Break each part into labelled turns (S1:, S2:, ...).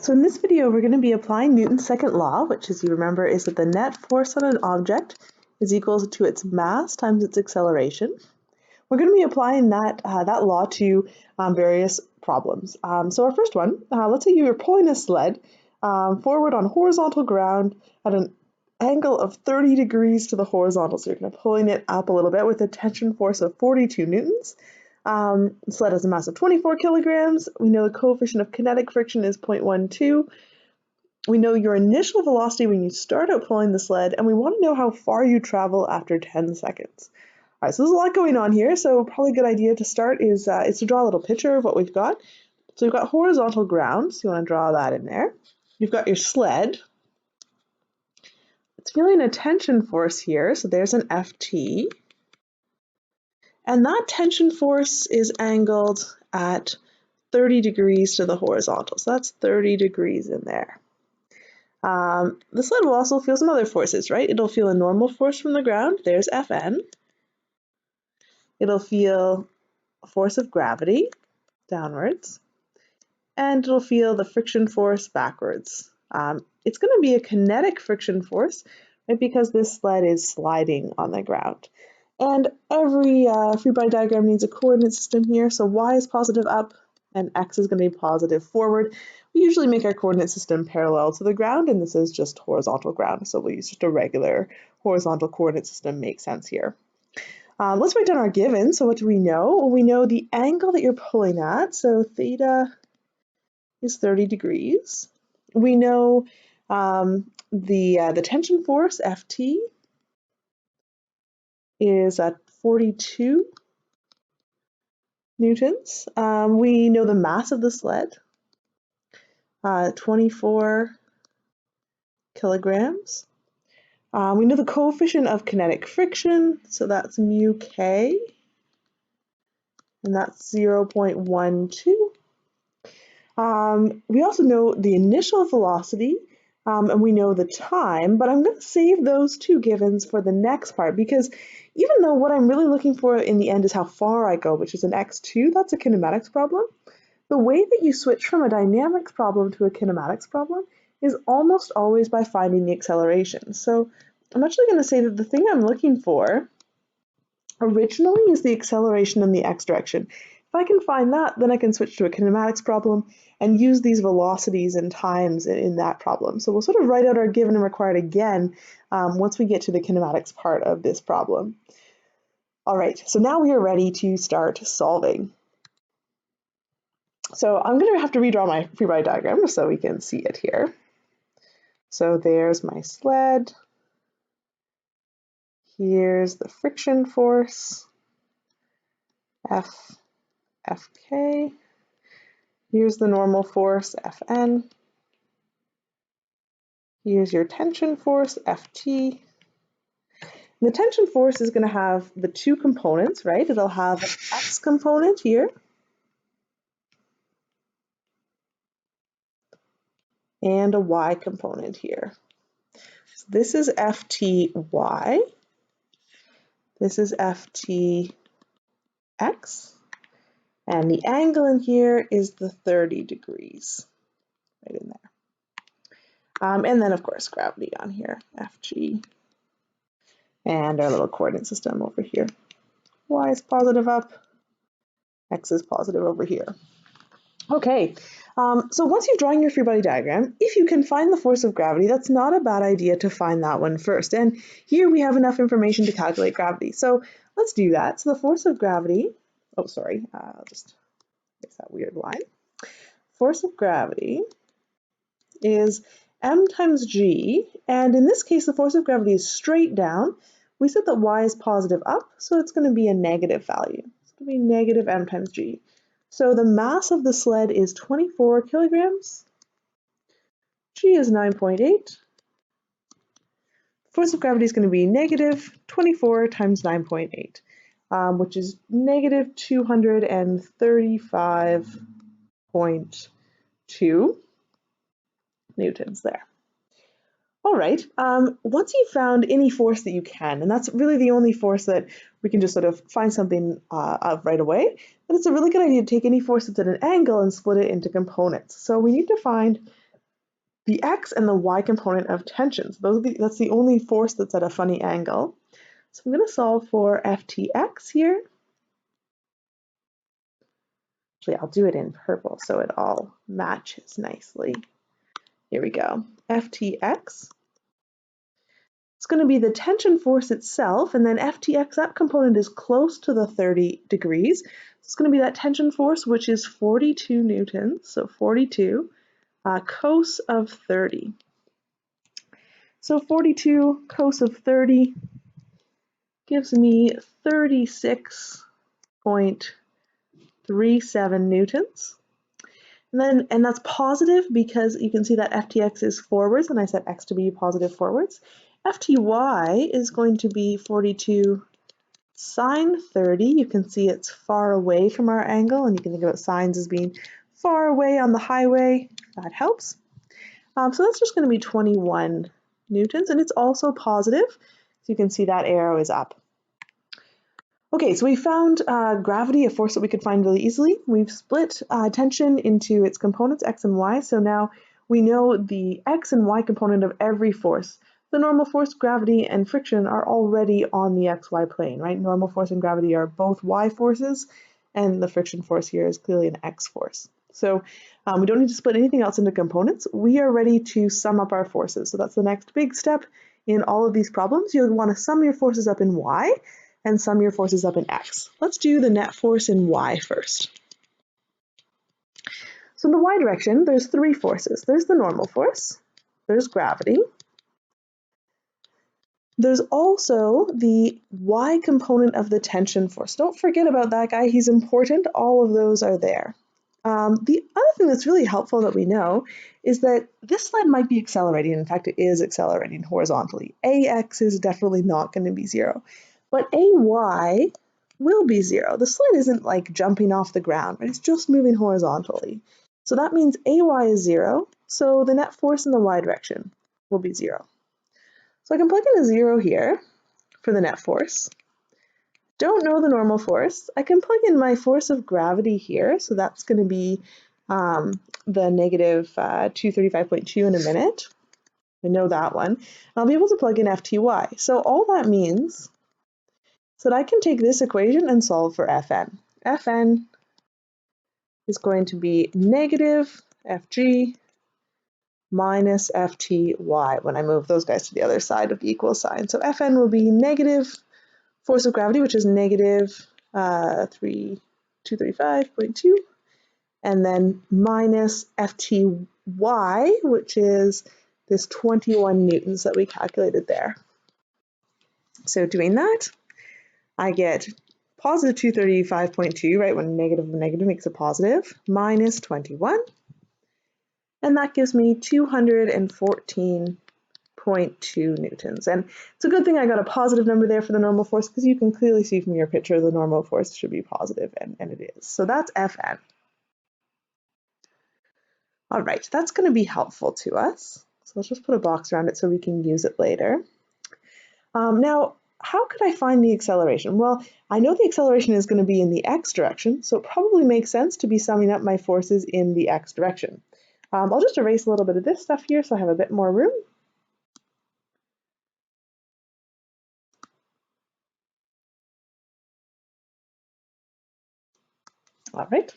S1: So in this video, we're going to be applying Newton's second law, which, as you remember, is that the net force on an object is equal to its mass times its acceleration. We're going to be applying that law to various problems. So our first one, let's say you were pulling a sled forward on horizontal ground at an angle of 30 degrees to the horizontal. So you're kind of pulling it up a little bit with a tension force of 42 newtons. The sled has a mass of 24 kilograms. We know the coefficient of kinetic friction is 0.12. We know your initial velocity when you start out pulling the sled, and we want to know how far you travel after 10 seconds. All right, so there's a lot going on here, so probably a good idea to start is to draw a little picture of what we've got. So we've got horizontal ground, so you want to draw that in there. You've got your sled. It's feeling a tension force here, so there's an Ft. And that tension force is angled at 30 degrees to the horizontal. So that's 30 degrees in there. The sled will also feel some other forces, right? It'll feel a normal force from the ground. There's Fn. It'll feel a force of gravity downwards. And it'll feel the friction force backwards. It's going to be a kinetic friction force, right? Because this sled is sliding on the ground. And every free body diagram needs a coordinate system here. So y is positive up and x is going to be positive forward. We usually make our coordinate system parallel to the ground, and this is just horizontal ground. So we'll use just a regular horizontal coordinate system. Makes sense here. Let's write down our given. So what do we know? Well, we know the angle that you're pulling at. So theta is 30 degrees. We know the tension force, Ft, is at 42 newtons. We know the mass of the sled, 24 kilograms. We know the coefficient of kinetic friction, so that's mu k, and that's 0.12. We also know the initial velocity, and we know the time, but I'm going to save those two givens for the next part, because even though what I'm really looking for in the end is how far I go, which is an x2, that's a kinematics problem, the way that you switch from a dynamics problem to a kinematics problem is almost always by finding the acceleration. So I'm actually going to say that the thing I'm looking for originally is the acceleration in the x direction. If I can find that, then I can switch to a kinematics problem and use these velocities and times in that problem. So we'll sort of write out our given and required again once we get to the kinematics part of this problem. All right, so now we are ready to start solving. So I'm going to have to redraw my free body diagram so we can see it here. So there's my sled. Here's the friction force, Fk. Here's the normal force, Fn. Here's your tension force, Ft. And the tension force is going to have the two components, right? It'll have an x component here, and a y component here. So this is Fty, this is Ftx, and the angle in here is the 30 degrees, right in there. And then, of course, gravity on here, Fg, and our little coordinate system over here. Y is positive up, x is positive over here. Okay, so once you've drawn your free body diagram, if you can find the force of gravity, that's not a bad idea to find that one first. And here we have enough information to calculate gravity. So let's do that. So the force of gravity, I'll just fix that weird line. Force of gravity is m times g, and in this case, the force of gravity is straight down. We said that y is positive up, so it's going to be a negative value. It's going to be negative m times g. So the mass of the sled is 24 kilograms. G is 9.8. Force of gravity is going to be negative 24 times 9.8, which is negative 235.2 newtons there. All right, once you've found any force that you can, and that's really the only force that we can just sort of find something of right away, then it's a really good idea to take any force that's at an angle and split it into components. So we need to find the x and the y component of tensions. That's the only force that's at a funny angle. So I'm going to solve for ftx here. Actually, I'll do it in purple so it all matches nicely. Here we go. ftx. It's going to be the tension force itself, and then ftx, that component is close to the 30 degrees. It's going to be that tension force, which is 42 newtons, so 42 cos of 30. So 42 cos of 30 gives me 36.37 newtons. And that's positive because you can see that ftx is forwards, and I set x to be positive forwards. fty is going to be 42 sine 30. You can see it's far away from our angle, and you can think about sines as being far away on the highway. That helps. So that's just going to be 21 newtons, and it's also positive. So you can see that arrow is up. Okay, so we found gravity, a force that we could find really easily. We've split tension into its components, x and y, so now we know the x and y component of every force. The normal force, gravity, and friction are already on the xy plane, right? Normal force and gravity are both y forces, and the friction force here is clearly an x force. So we don't need to split anything else into components. We are ready to sum up our forces. So that's the next big step in all of these problems. You'll want to sum your forces up in y, and sum your forces up in x. Let's do the net force in y first. So in the y direction, there's three forces. There's the normal force, there's gravity, there's also the y component of the tension force. Don't forget about that guy, he's important. All of those are there. The other thing that's really helpful that we know is that this sled might be accelerating. In fact, it is accelerating horizontally. AX is definitely not going to be 0. But AY will be 0. The sled isn't like jumping off the ground, but it's just moving horizontally. So that means AY is 0, so the net force in the y direction will be 0. So I can plug in a 0 here for the net force. Don't know the normal force. I can plug in my force of gravity here, so that's going to be the negative 235.2 in a minute. I know that one. I'll be able to plug in FTY. So all that means is that I can take this equation and solve for Fn. Fn is going to be negative Fg minus Fty when I move those guys to the other side of the equal sign. So Fn will be negative force of gravity, which is negative 235.2, and then minus Fty, which is this 21 newtons that we calculated there. So doing that, I get positive 235.2, right, when negative makes a positive, minus 21, and that gives me 214.2 newtons. And it's a good thing I got a positive number there for the normal force, because you can clearly see from your picture the normal force should be positive, and it is. So that's Fn. All right, that's going to be helpful to us. So let's just put a box around it so we can use it later. Now, how could I find the acceleration? Well, I know the acceleration is going to be in the x direction, so it probably makes sense to be summing up my forces in the x direction. I'll just erase a little bit of this stuff here so I have a bit more room. All right.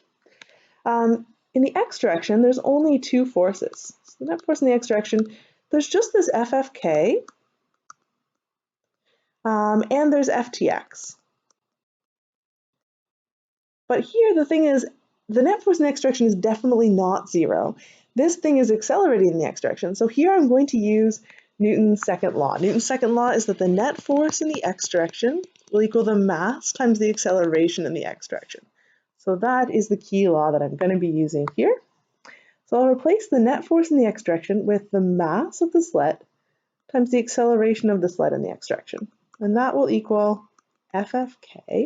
S1: In the x direction, there's only two forces. So the net force in the x direction, there's just this FFK, and there's FTX. But here the thing is, the net force in the x direction is definitely not 0. This thing is accelerating in the x direction. So here I'm going to use Newton's second law. Newton's second law is that the net force in the x direction will equal the mass times the acceleration in the x direction. So that is the key law that I'm going to be using here. So I'll replace the net force in the x direction with the mass of the sled times the acceleration of the sled in the x direction. And that will equal FFK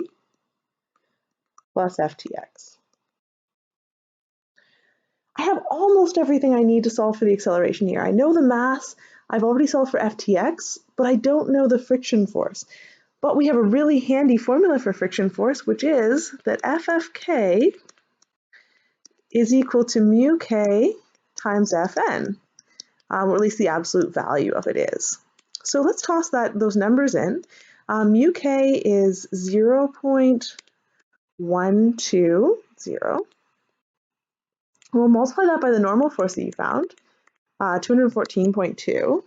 S1: plus FTX. I have almost everything I need to solve for the acceleration here. I know the mass, I've already solved for FTX, but I don't know the friction force. But we have a really handy formula for friction force, which is that FFK is equal to mu k times Fn. or at least the absolute value of it is. So let's toss those numbers in. UK is 0.120. We'll multiply that by the normal force that you found, 214.2.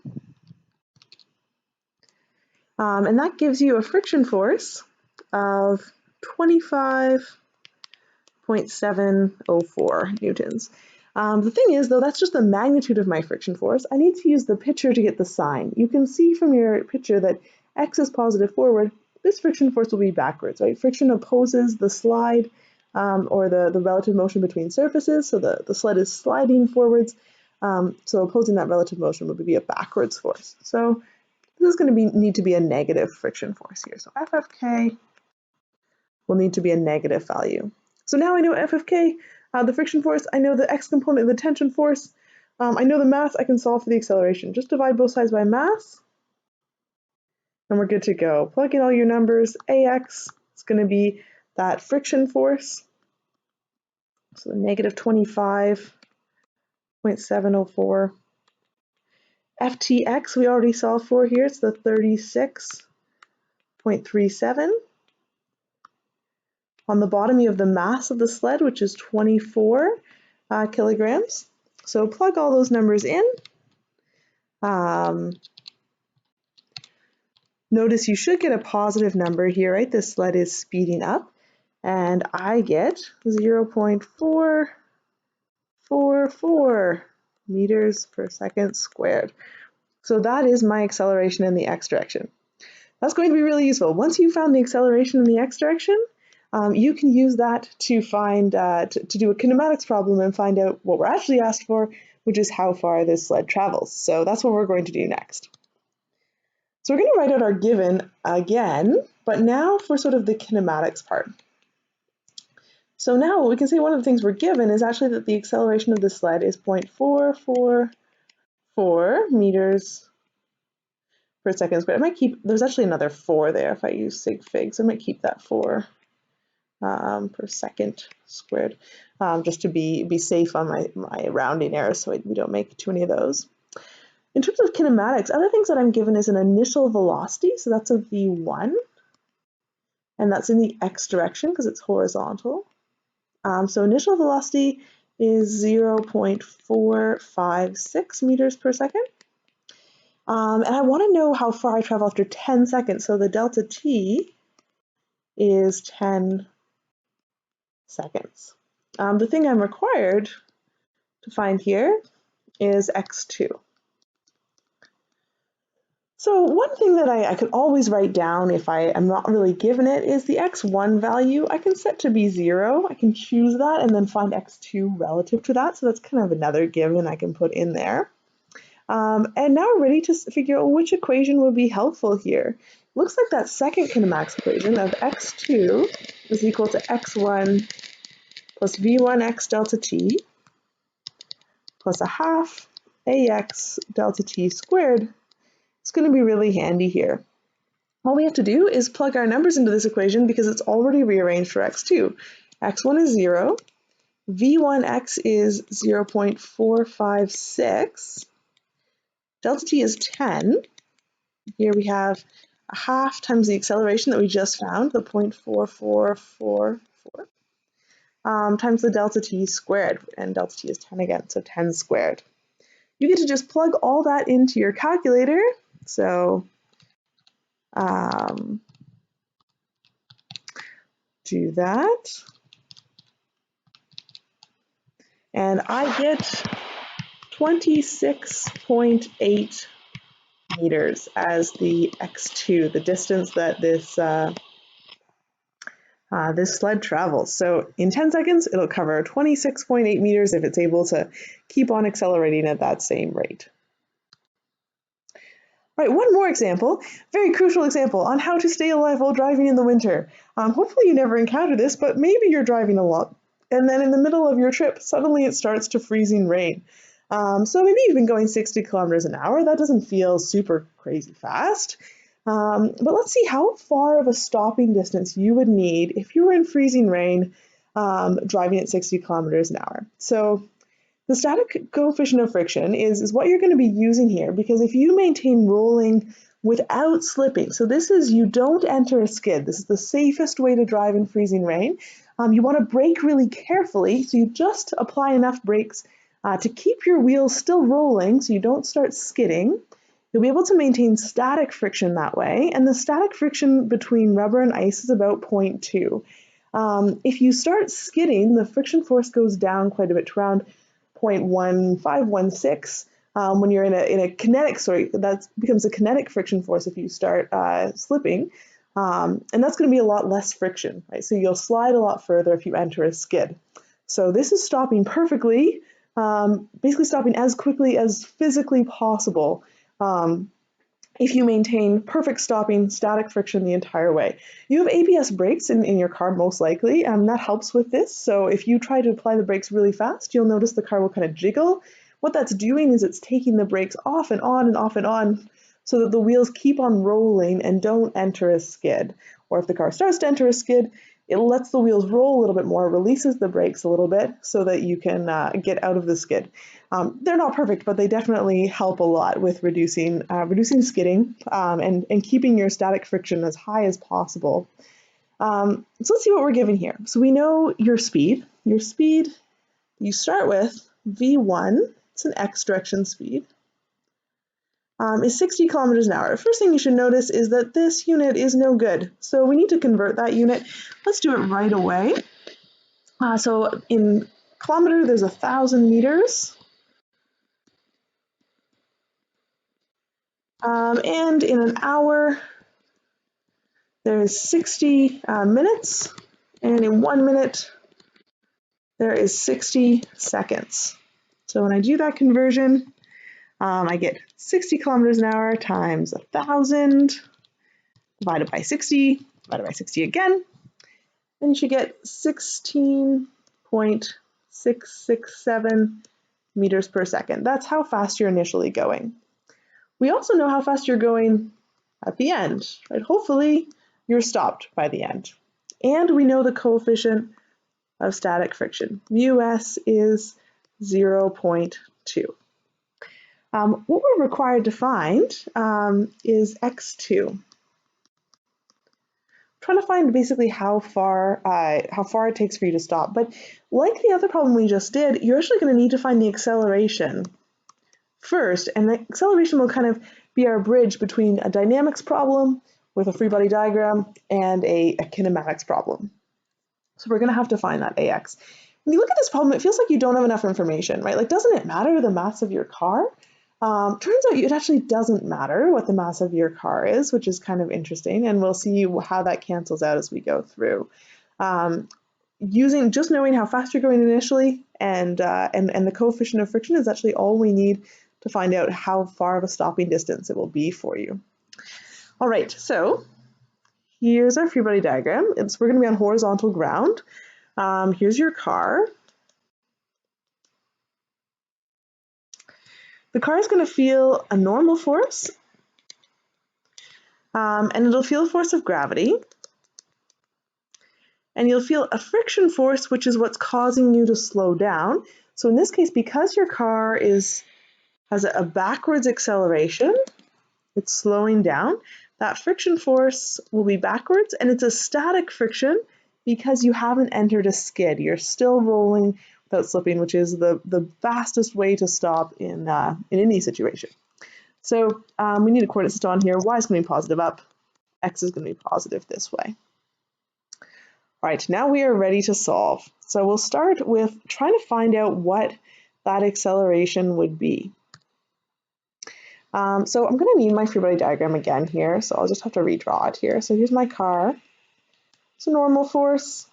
S1: And that gives you a friction force of 25.704 newtons. The thing is, though, that's just the magnitude of my friction force. I need to use the picture to get the sign. You can see from your picture that x is positive forward. This friction force will be backwards, right? Friction opposes the slide or the relative motion between surfaces. So the sled is sliding forwards. So opposing that relative motion would be a backwards force. So this is going to need to be a negative friction force here. So FFK will need to be a negative value. So now I know FFK, the friction force, I know the x component of the tension force, I know the mass, I can solve for the acceleration. Just divide both sides by mass, and we're good to go. Plug in all your numbers. AX is going to be that friction force, so the negative 25.704. FTX we already solved for here, it's the 36.37. On the bottom, you have the mass of the sled, which is 24 kilograms. So plug all those numbers in. Notice you should get a positive number here, right? This sled is speeding up, and I get 0.444 meters per second squared. So that is my acceleration in the x direction. That's going to be really useful. Once you've found the acceleration in the x direction, you can use that to find to do a kinematics problem and find out what we're actually asked for, which is how far this sled travels. So that's what we're going to do next. So we're going to write out our given again, but now for sort of the kinematics part. So now we can say one of the things we're given is actually that the acceleration of the sled is 0.444 meters per second squared. I might keep, there's actually another 4 there if I use sig fig, so I might keep that 4 per second squared, just to be safe on my rounding errors so we don't make too many of those. In terms of kinematics, other things that I'm given is an initial velocity, so that's a v1, and that's in the x direction because it's horizontal. So initial velocity is 0.456 meters per second. And I want to know how far I travel after 10 seconds, so the delta t is 10 seconds. The thing I'm required to find here is x2. So one thing that I could always write down if I am not really given it is the x1 value. I can set to be 0. I can choose that and then find x2 relative to that. So that's kind of another given I can put in there. And now we're ready to figure out which equation would be helpful here. Looks like that second kinematics equation of x2 is equal to x1 plus v1x delta t plus a half ax delta t squared. It's going to be really handy here. All we have to do is plug our numbers into this equation because it's already rearranged for x2. x1 is 0, v1x is 0.456, delta t is 10. Here we have a half times the acceleration that we just found, the 0.4444, times the delta t squared, and delta t is 10 again, so 10 squared. You get to just plug all that into your calculator. So do that. And I get 26.8 meters as the x2, the distance that this this sled travels. So in 10 seconds, it'll cover 26.8 meters if it's able to keep on accelerating at that same rate. All right, one more example, very crucial example on how to stay alive while driving in the winter. Hopefully you never encounter this, but maybe you're driving a lot, and then in the middle of your trip, suddenly it starts to freezing rain. So maybe you've been going 60 kilometers an hour. That doesn't feel super crazy fast. But let's see how far of a stopping distance you would need if you were in freezing rain driving at 60 kilometers an hour. So The static coefficient of friction is what you're going to be using here, because if you maintain rolling without slipping, so this is you don't enter a skid. This is the safest way to drive in freezing rain. You want to brake really carefully, so you just apply enough brakes to keep your wheels still rolling so you don't start skidding. You'll be able to maintain static friction that way, and the static friction between rubber and ice is about 0.2. If you start skidding, the friction force goes down quite a bit to around 0.1516. When you're in a kinetic, sorry, that becomes a kinetic friction force if you start slipping. And that's going to be a lot less friction, right? So you'll slide a lot further if you enter a skid. So this is stopping perfectly, basically stopping as quickly as physically possible. If you maintain perfect stopping, static friction the entire way. You have ABS brakes in your car most likely, and that helps with this. So if you try to apply the brakes really fast, you'll notice the car will kind of jiggle. What that's doing is it's taking the brakes off and on and off and on so that the wheels keep on rolling and don't enter a skid. Or if the car starts to enter a skid, it lets the wheels roll a little bit more, releases the brakes a little bit so that you can get out of the skid. They're not perfect, but they definitely help a lot with reducing skidding and keeping your static friction as high as possible. So let's see what we're given here. So we know your speed. Your speed, you start with V1, it's an X direction speed, is 60 kilometers an hour. The first thing you should notice is that this unit is no good. So we need to convert that unit. Let's do it right away. So in kilometer, there's 1,000 meters. And in an hour, there's 60 minutes. And in 1 minute, there is 60 seconds. So when I do that conversion, I get 60 kilometers an hour times 1,000 divided by 60, divided by 60 again. Then you should get 16.667 meters per second. That's how fast you're initially going. We also know how fast you're going at the end, right? Hopefully you're stopped by the end. And we know the coefficient of static friction. Mu(s) is 0.2. What we're required to find is x2. Trying to find basically how far it takes for you to stop. But like the other problem we just did, you're actually going to need to find the acceleration first, and the acceleration will kind of be our bridge between a dynamics problem with a free body diagram and a kinematics problem. So we're going to have to find that AX. When you look at this problem, it feels like you don't have enough information, right? Like, doesn't it matter the mass of your car? Turns out it actually doesn't matter what the mass of your car is, which is kind of interesting, and we'll see how that cancels out as we go through. Just knowing how fast you're going initially and the coefficient of friction is actually all we need to find out how far of a stopping distance it will be for you. All right, so here's our free body diagram. We're going to be on horizontal ground. Here's your car. The car is going to feel a normal force, and it'll feel a force of gravity. And you'll feel a friction force, which is what's causing you to slow down. So in this case, because your car has a backwards acceleration, it's slowing down, that friction force will be backwards, and it's a static friction because you haven't entered a skid. You're still rolling without slipping, which is the fastest way to stop in any situation. So we need a coordinate system on here. Y is going to be positive up. X is going to be positive this way. All right, now we are ready to solve. So we'll start with trying to find out what that acceleration would be. So I'm going to need my free body diagram again here, so I'll just have to redraw it here. So here's my car. It's a normal force.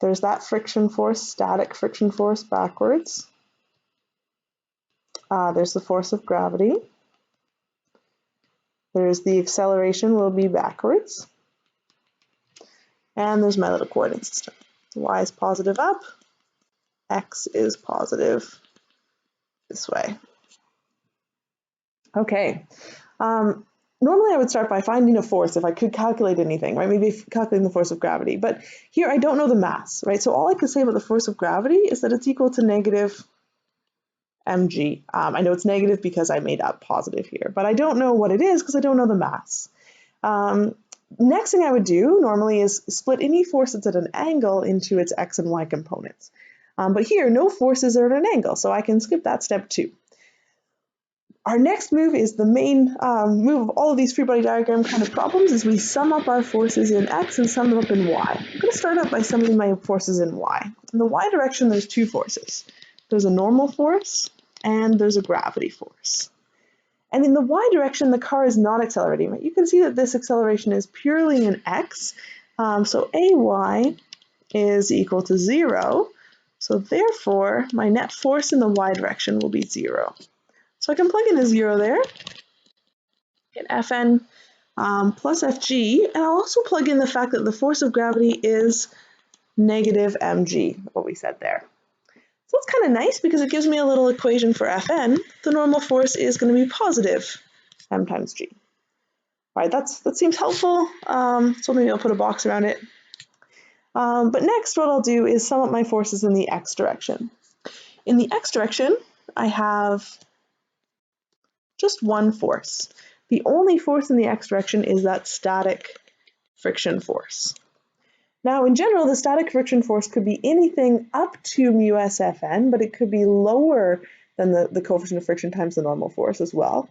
S1: There's that friction force, static friction force backwards. There's the force of gravity. There's the acceleration will be backwards. And there's my little coordinate system. Y is positive up, X is positive this way. Okay, normally I would start by finding a force if I could calculate anything, right? Maybe calculating the force of gravity, but here I don't know the mass, right? So all I can say about the force of gravity is that it's equal to negative mg. I know it's negative because I made that positive here, but I don't know what it is because I don't know the mass. Next thing I would do normally is split any force that's at an angle into its x and y components. But here, no forces are at an angle, so I can skip that step too. Our next move is the main move of all of these free body diagram kind of problems is we sum up our forces in x and sum them up in y. I'm going to start out by summing my forces in y. In the y direction, there's two forces. There's a normal force and there's a gravity force. And in the y direction, the car is not accelerating. Right? You can see that this acceleration is purely in x. So ay is equal to 0. So therefore, my net force in the y direction will be 0. So I can plug in a 0 there, get Fn plus Fg, and I'll also plug in the fact that the force of gravity is negative mg, what we said there. So that's kind of nice because it gives me a little equation for Fn. The normal force is going to be positive m times g. All right, that seems helpful, so maybe I'll put a box around it. But next what I'll do is sum up my forces in the x direction. In the x direction, I have just one force. The only force in the x direction is that static friction force. Now, in general, the static friction force could be anything up to mu s Fn, but it could be lower than the coefficient of friction times the normal force as well.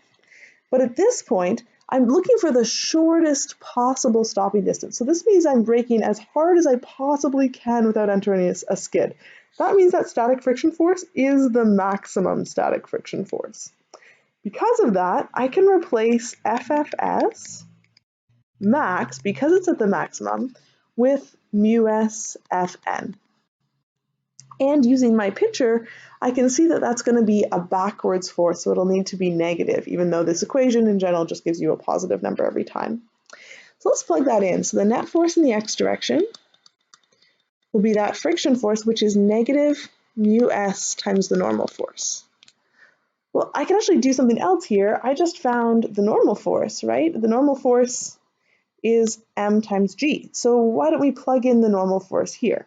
S1: But at this point, I'm looking for the shortest possible stopping distance. So this means I'm braking as hard as I possibly can without entering a skid. That means that static friction force is the maximum static friction force. Because of that, I can replace FFS max, because it's at the maximum, with mu s Fn. And using my picture, I can see that that's going to be a backwards force, so it'll need to be negative, even though this equation in general just gives you a positive number every time. So let's plug that in. So the net force in the x direction will be that friction force, which is negative mu s times the normal force. Well, I can actually do something else here. I just found the normal force, right? The normal force is m times g. So why don't we plug in the normal force here?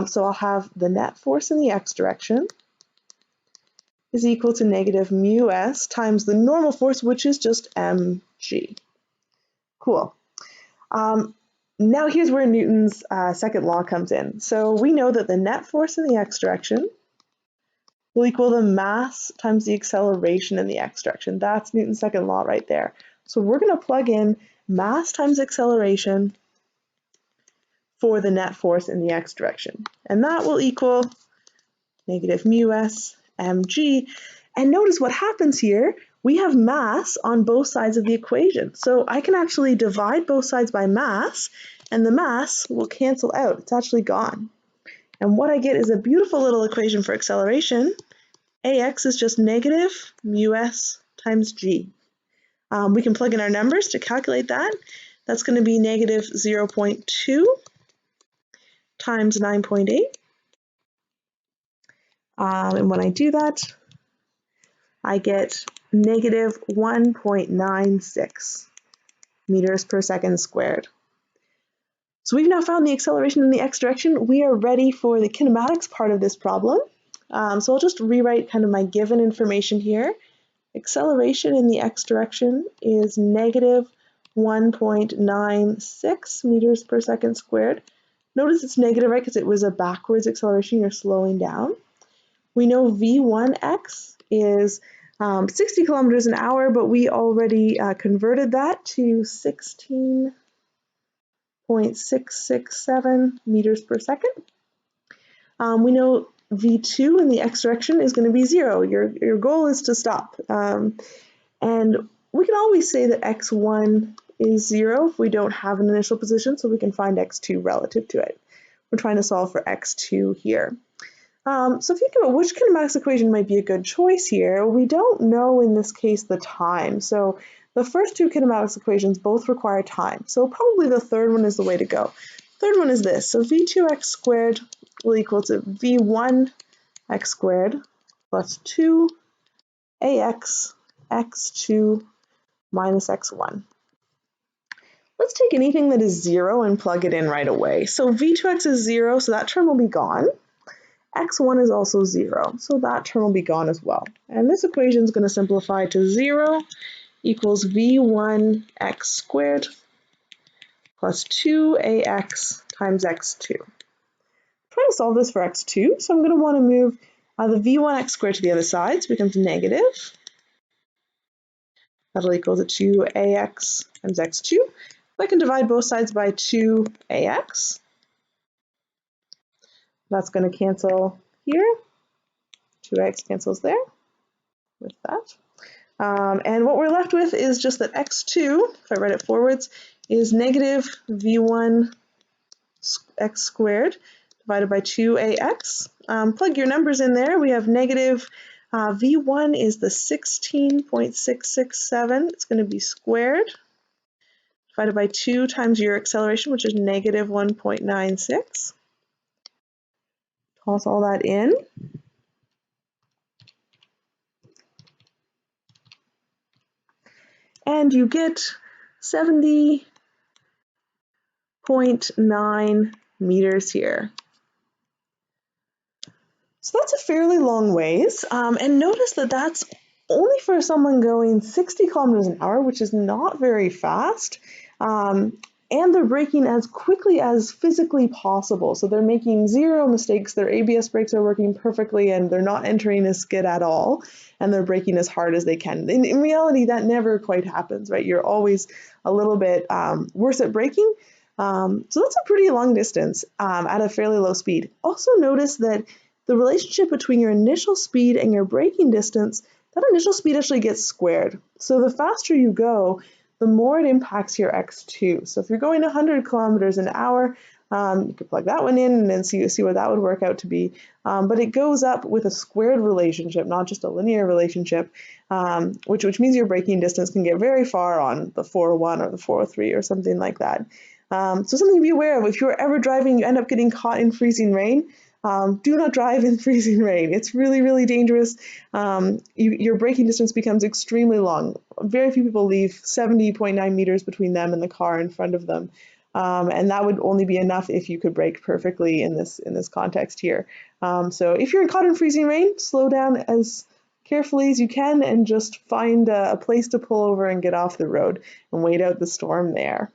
S1: So I'll have the net force in the x direction is equal to negative mu s times the normal force, which is just mg. Cool. Now here's where Newton's second law comes in. So we know that the net force in the x direction will equal the mass times the acceleration in the x direction. That's Newton's second law right there. So we're going to plug in mass times acceleration for the net force in the x direction. And that will equal negative mu s mg. And notice what happens here. We have mass on both sides of the equation. So I can actually divide both sides by mass, and the mass will cancel out. It's actually gone. And what I get is a beautiful little equation for acceleration. Ax is just negative mu s times g. We can plug in our numbers to calculate that. That's going to be negative 0.2 times 9.8. And when I do that, I get negative 1.96 meters per second squared. So we've now found the acceleration in the x direction. We are ready for the kinematics part of this problem. So I'll just rewrite kind of my given information here. Acceleration in the x direction is negative 1.96 meters per second squared. Notice it's negative, right, because it was a backwards acceleration. You're slowing down. We know v1x is 60 kilometers an hour, but we already converted that to 16.667 meters per second. We know v2 in the x direction is going to be 0. Your goal is to stop. And we can always say that x1 is 0 if we don't have an initial position, so we can find x2 relative to it. We're trying to solve for x2 here. So think about which kinematics equation might be a good choice here. We don't know in this case the time. So the first two kinematics equations both require time. So probably the third one is the way to go. Third one is this. So v2x squared will equal to v1x squared plus 2ax x2 minus x1. Let's take anything that is 0 and plug it in right away. So v2x is 0, so that term will be gone. x1 is also 0, so that term will be gone as well. And this equation is going to simplify to 0 equals v1x squared plus 2ax times x2. I'm trying to solve this for x2, so I'm going to want to move the v1x squared to the other side, so it becomes negative. That'll equal to 2ax times x2. I can divide both sides by 2ax. That's going to cancel here. 2x cancels there with that. And what we're left with is just that x2, if I write it forwards, is negative v1 x squared divided by 2ax. Plug your numbers in there. We have negative v1 is the 16.667. It's going to be squared divided by 2 times your acceleration, which is negative 1.96. Toss all that in. And you get 70.9 meters here. So that's a fairly long ways. And notice that that's only for someone going 60 kilometers an hour, which is not very fast. And they're braking as quickly as physically possible. So they're making 0 mistakes. Their ABS brakes are working perfectly and they're not entering a skid at all. And they're braking as hard as they can. In reality, that never quite happens, right? You're always a little bit worse at braking. So that's a pretty long distance at a fairly low speed. Also notice that the relationship between your initial speed and your braking distance, that initial speed actually gets squared. So the faster you go, the more it impacts your x2. So if you're going 100 kilometers an hour, you could plug that one in and then see what that would work out to be. But it goes up with a squared relationship, not just a linear relationship, which means your braking distance can get very far on the 401 or the 403 or something like that. So something to be aware of. If you're ever driving, you end up getting caught in freezing rain, do not drive in freezing rain. It's really, really dangerous. Your braking distance becomes extremely long. Very few people leave 70.9 meters between them and the car in front of them. And that would only be enough if you could brake perfectly in this context here. So if you're caught in freezing rain, slow down as carefully as you can and just find a place to pull over and get off the road and wait out the storm there.